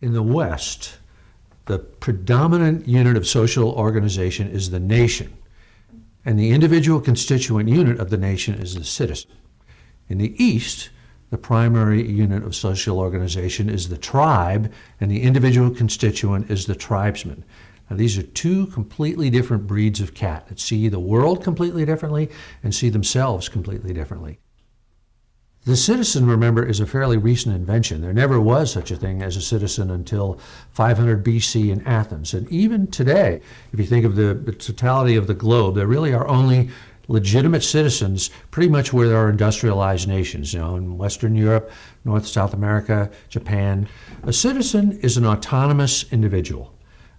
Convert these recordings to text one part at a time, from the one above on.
In the West, the predominant unit of social organization is the nation, and the individual constituent unit of the nation is the citizen. In the East, the primary unit of social organization is the tribe, and the individual constituent is the tribesman. Now, these are two completely different breeds of cat that see the world completely differently and see themselves completely differently. The citizen, remember, is a fairly recent invention. There never was such a thing as a citizen until 500 BC in Athens. And even today, if you think of the totality of the globe, there really are only legitimate citizens pretty much where there are industrialized nations, in Western Europe, North, South America, Japan. A citizen is an autonomous individual.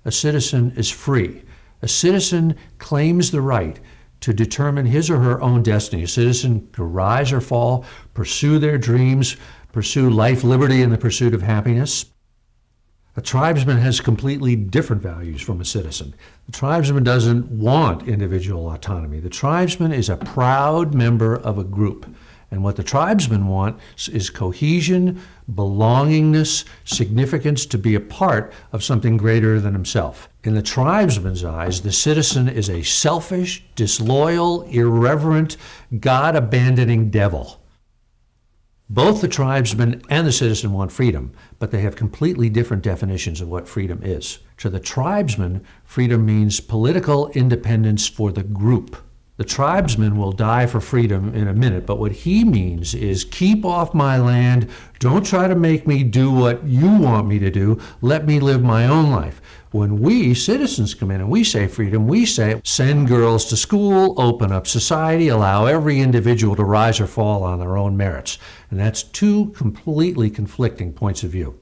A citizen is free. A citizen claims the right to determine his or her own destiny. A citizen can rise or fall, pursue their dreams, pursue life, liberty, and the pursuit of happiness. A tribesman has completely different values from a citizen. The tribesman doesn't want individual autonomy. The tribesman is a proud member of a group. And what the tribesmen want is cohesion, belongingness, significance, to be a part of something greater than himself. In the tribesman's eyes, the citizen is a selfish, disloyal, irreverent, God-abandoning devil. Both the tribesman and the citizen want freedom, but they have completely different definitions of what freedom is. To the tribesman, freedom means political independence for the group. The tribesman will die for freedom in a minute, but what he means is keep off my land, don't try to make me do what you want me to do, let me live my own life. When we citizens come in and we say freedom, we say send girls to school, open up society, allow every individual to rise or fall on their own merits. And that's two completely conflicting points of view.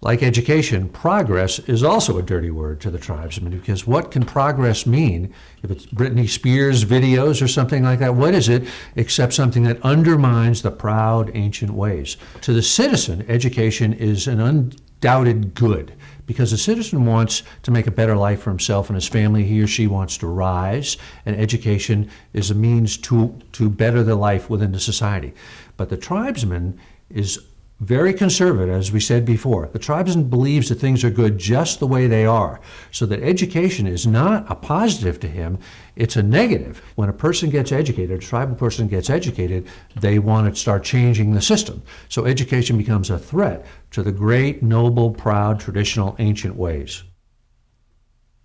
Like education, progress is also a dirty word to the tribesmen, because what can progress mean? If it's Britney Spears videos or something like that, what is it except something that undermines the proud ancient ways? To the citizen, education is an undoubted good, because the citizen wants to make a better life for himself and his family. He or she wants to rise, and education is a means to better their life within the society. But the tribesman is very conservative, as we said before. The tribesman believes that things are good just the way they are, so that education is not a positive to him, it's a negative. When a person gets educated, a tribal person gets educated, they want to start changing the system. So education becomes a threat to the great, noble, proud, traditional, ancient ways.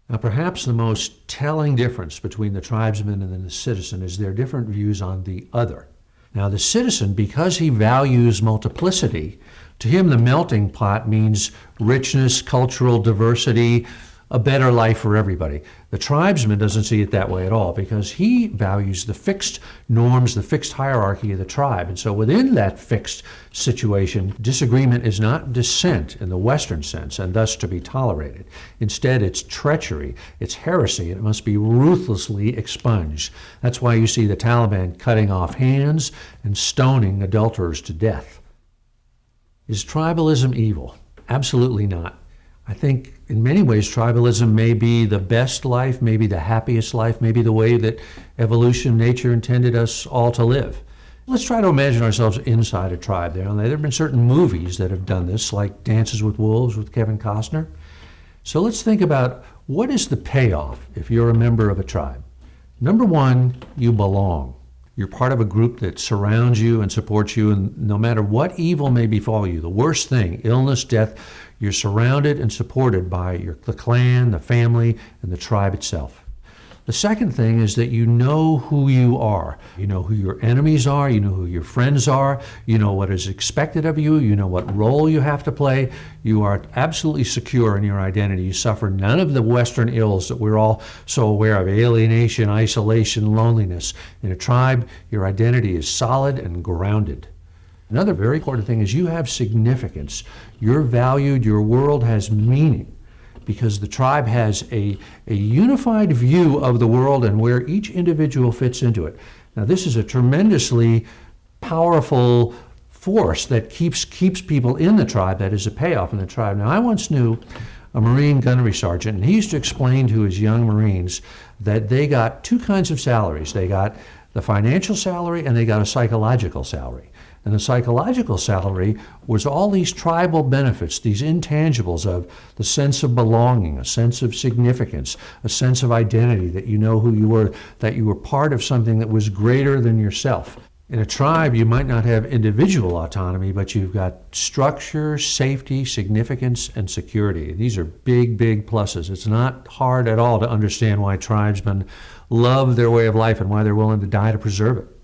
Now, perhaps the most telling difference between the tribesman and the citizen is their different views on the other. Now, the citizen, because he values multiplicity, to him the melting pot means richness, cultural diversity, a better life for everybody. The tribesman doesn't see it that way at all, because he values the fixed norms, the fixed hierarchy of the tribe. And so within that fixed situation, disagreement is not dissent in the Western sense, and thus to be tolerated. Instead, it's treachery, it's heresy, and it must be ruthlessly expunged. That's why you see the Taliban cutting off hands and stoning adulterers to death. Is tribalism evil? Absolutely not. I think in many ways tribalism may be the best life, maybe the happiest life, maybe the way that evolution, nature intended us all to live. Let's try to imagine ourselves inside a tribe. There have been certain movies that have done this, like Dances with Wolves with Kevin Costner. So let's think about, what is the payoff if you're a member of a tribe? Number one, you belong. You're part of a group that surrounds you and supports you, and no matter what evil may befall you, the worst thing, illness, death, you're surrounded and supported by the clan, the family, and the tribe itself. The second thing is that you know who you are. You know who your enemies are, you know who your friends are, you know what is expected of you, you know what role you have to play. You are absolutely secure in your identity. You suffer none of the Western ills that we're all so aware of: alienation, isolation, loneliness. In a tribe, your identity is solid and grounded. Another very important thing is you have significance. You're valued, your world has meaning, because the tribe has a unified view of the world and where each individual fits into it. Now, this is a tremendously powerful force that keeps people in the tribe. That is a payoff in the tribe. Now, I once knew a Marine gunnery sergeant, and he used to explain to his young Marines that they got two kinds of salaries. They got the financial salary, and they got a psychological salary. And the psychological salary was all these tribal benefits, these intangibles of the sense of belonging, a sense of significance, a sense of identity, that you know who you were, that you were part of something that was greater than yourself. In a tribe, you might not have individual autonomy, but you've got structure, safety, significance, and security. These are big, big pluses. It's not hard at all to understand why tribesmen love their way of life and why they're willing to die to preserve it.